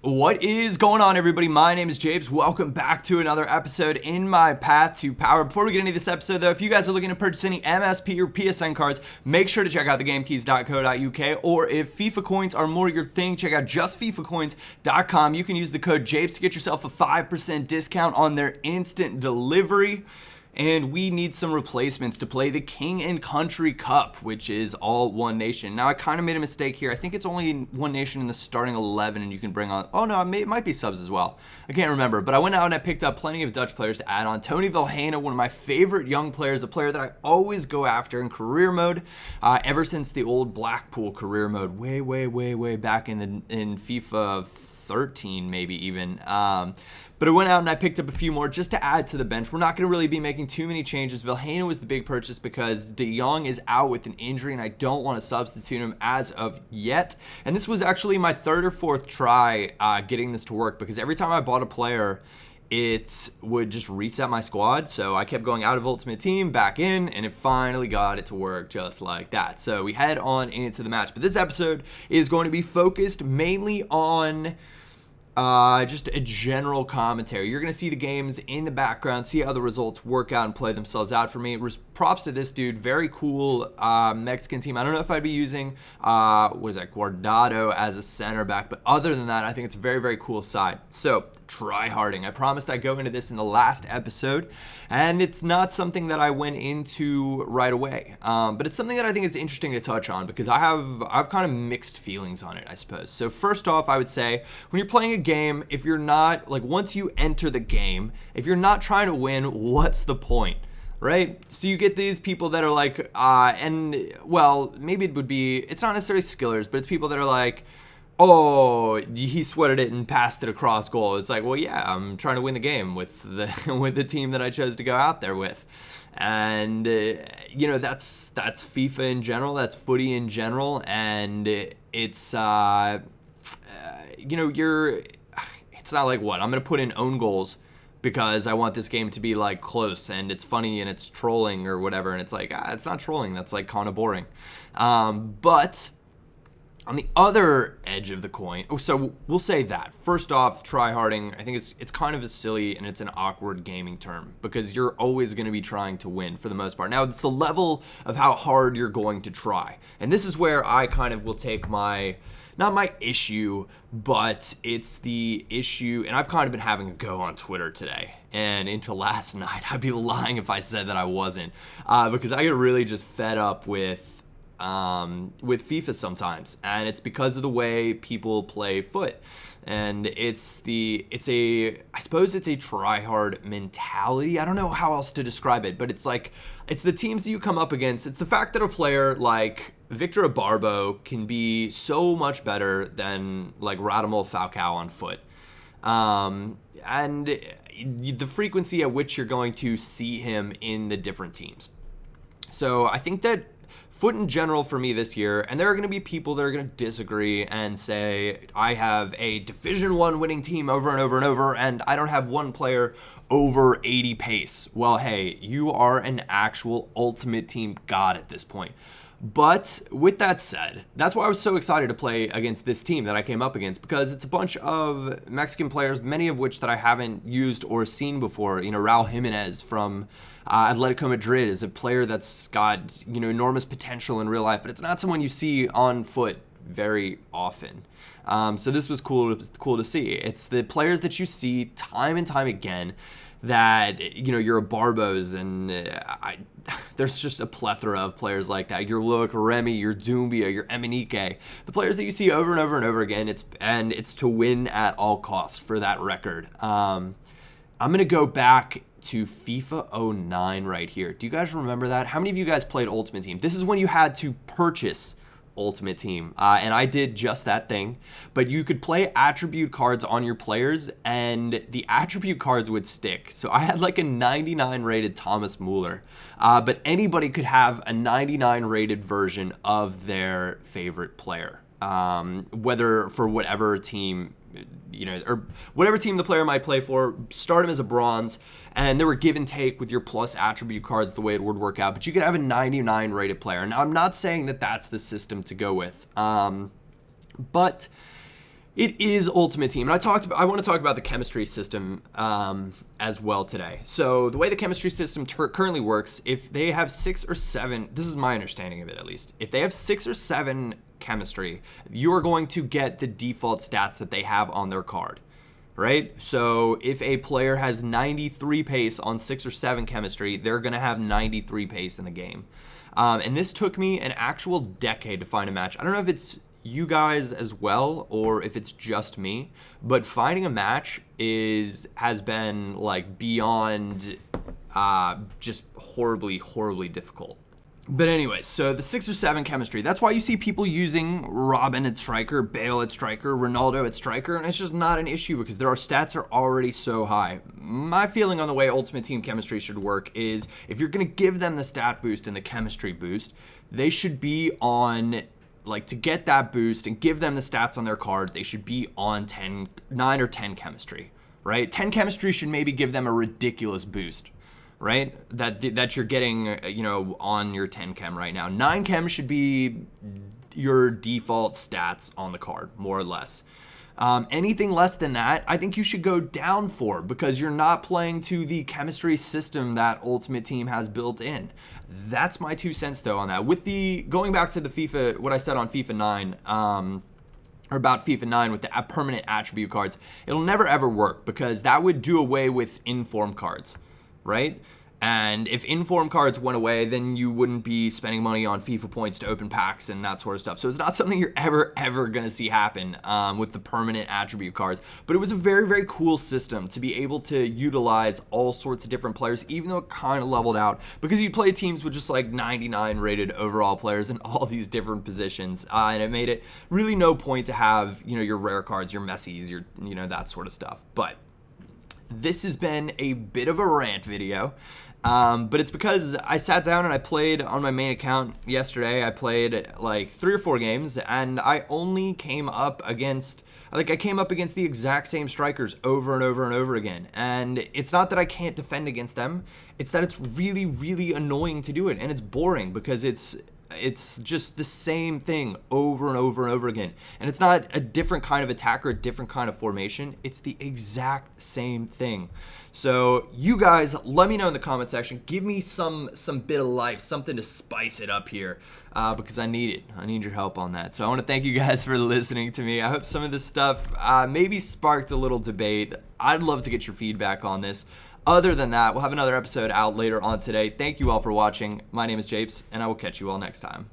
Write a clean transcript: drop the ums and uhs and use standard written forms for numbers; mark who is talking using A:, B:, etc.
A: What is going on, everybody? My name is Japes. Welcome back to another episode in my path to power. Before we get into this episode, though, if you guys are looking to purchase any MSP or PSN cards, make sure to check out thegamekeys.co.uk, or if FIFA coins are more your thing, check out justfifacoins.com. You can use the code Japes to get yourself a 5% discount on their instant delivery. And we need some replacements to play the King and Country Cup, which is all one nation. Now, I kind of made a mistake here. I think it's only one nation in the starting 11, and you can bring on... Oh, no, it might be subs as well. I can't remember. But I went out and I picked up plenty of Dutch players to add on. Tony Vilhena, one of my favorite young players, a player that I always go after in career mode, ever since the old Blackpool career mode, way back in FIFA 13, maybe even. But I went out and I picked up a few more just to add to the bench. We're not going to really be making too many changes. Vilhena was the big purchase because De Jong is out with an injury, and I don't want to substitute him as of yet. And this was actually my third or fourth try getting this to work, because every time I bought a player, it would just reset my squad. So I kept going out of Ultimate Team, back in, and it finally got it to work just like that. So we head on into the match. But this episode is going to be focused mainly on... just a general commentary. You're going to see the games in the background, see how the results work out and play themselves out for me. Props to this dude. Very cool Mexican team. I don't know if I'd be using, Guardado as a center back, but other than that, I think it's a very, very cool side. So, try-harding. I promised I'd go into this in the last episode, and it's not something that I went into right away, but it's something that I think is interesting to touch on, because I've kind of mixed feelings on it, I suppose. So first off, I would say, when you're playing a game, if you're not, once you enter the game, if you're not trying to win, what's the point? Right? So you get these people that are like, maybe it would be, it's not necessarily skillers, but it's people that are like, oh, he sweated it and passed it across goal. It's like, well, yeah, I'm trying to win the game with the team that I chose to go out there with. And, that's FIFA in general, that's footy in general, and it's, it's not like, what, I'm going to put in own goals because I want this game to be close and it's funny and it's trolling or whatever, and it's like, it's not trolling, that's kind of boring. But on the other edge of the coin, so we'll say that first off, try-harding, I think it's kind of a silly and it's an awkward gaming term, because you're always going to be trying to win for the most part. Now, it's the level of how hard you're going to try, and this is where I kind of will take not my issue, but it's the issue, and I've kind of been having a go on Twitter today and into last night. I'd be lying if I said that I wasn't, because I get really just fed up with FIFA sometimes, and it's because of the way people play foot. And I suppose it's a try-hard mentality. I don't know how else to describe it, but it's the teams that you come up against. It's the fact that a player like Victor Ibarbo can be so much better than Radamel Falcao on foot. And the frequency at which you're going to see him in the different teams. So I think that foot in general for me this year, and there are going to be people that are going to disagree and say I have a Division 1 winning team over and over and over, and I don't have one player over 80 pace. Well, hey, you are an actual Ultimate Team god at this point. But with that said, that's why I was so excited to play against this team that I came up against, because it's a bunch of Mexican players, many of which that I haven't used or seen before. Raul Jimenez from Atletico Madrid is a player that's got enormous potential in real life, but it's not someone you see on foot very often. So this was cool to see. It's the players that you see time and time again that, your Barbos, and there's just a plethora of players like that. Your Loic Remy, your Doumbia, your Emenike, the players that you see over and over and over again. It's to win at all costs for that record. I'm going to go back to FIFA 09 right here. Do you guys remember that? How many of you guys played Ultimate Team? This is when you had to purchase Ultimate Team, and I did just that thing, but you could play attribute cards on your players and the attribute cards would stick. So I had a 99 rated Thomas Muller, but anybody could have a 99 rated version of their favorite player, whether for whatever team or whatever team the player might play for. Start him as a bronze, and there were give and take with your plus attribute cards the way it would work out, but you could have a 99 rated player. Now, I'm not saying that that's the system to go with, but It is Ultimate Team, and I want to talk about the chemistry system as well today. So the way the chemistry system currently works, if they have 6 or 7, this is my understanding of it at least. If they have 6 or 7 chemistry, you are going to get the default stats that they have on their card, right? So if a player has 93 pace on 6 or 7 chemistry, they're going to have 93 pace in the game. And this took me an actual decade to find a match. I don't know if it's you guys as well or if it's just me, but finding a match has been like beyond just horribly difficult. But anyway, so the 6 or 7 chemistry, that's why you see people using Robin at striker, Bale at striker, Ronaldo at striker, and it's just not an issue because their stats are already so high. My feeling on the way Ultimate Team chemistry should work is if you're going to give them the stat boost and the chemistry boost, they should be on, like, to get that boost and give them the stats on their card, they should be on 9 or 10 chemistry, right? 10 chemistry should maybe give them a ridiculous boost, right? That you're getting, on your 10 chem right now. 9 chem should be your default stats on the card, more or less. Anything less than that, I think you should go down for, because you're not playing to the chemistry system that Ultimate Team has built in. That's my 2 cents though on that. With going back to the FIFA, what I said on FIFA 9, or about FIFA 9 with the permanent attribute cards, it'll never ever work because that would do away with inform cards, right? And if inform cards went away, then you wouldn't be spending money on FIFA points to open packs and that sort of stuff. So it's not something you're ever going to see happen with the permanent attribute cards. But it was a very cool system to be able to utilize all sorts of different players, even though it kind of leveled out because you play teams with just like 99 rated overall players in all these different positions. And it made it really no point to have, your rare cards, your Messis, your, that sort of stuff. But this has been a bit of a rant video, but it's because I sat down and I played on my main account yesterday. I played like 3 or 4 games, and I only came up against the exact same strikers over and over again. And it's not that I can't defend against them, it's that it's really annoying to do it, and it's boring because it's just the same thing over and over again. And it's not a different kind of attack or a different kind of formation. It's the exact same thing. So you guys, let me know in the comment section. Give me some bit of life, something to spice it up here, because I need it. I need your help on that. So I want to thank you guys for listening to me. I hope some of this stuff maybe sparked a little debate. I'd love to get your feedback on this. Other than that, we'll have another episode out later on today. Thank you all for watching. My name is Japes, and I will catch you all next time.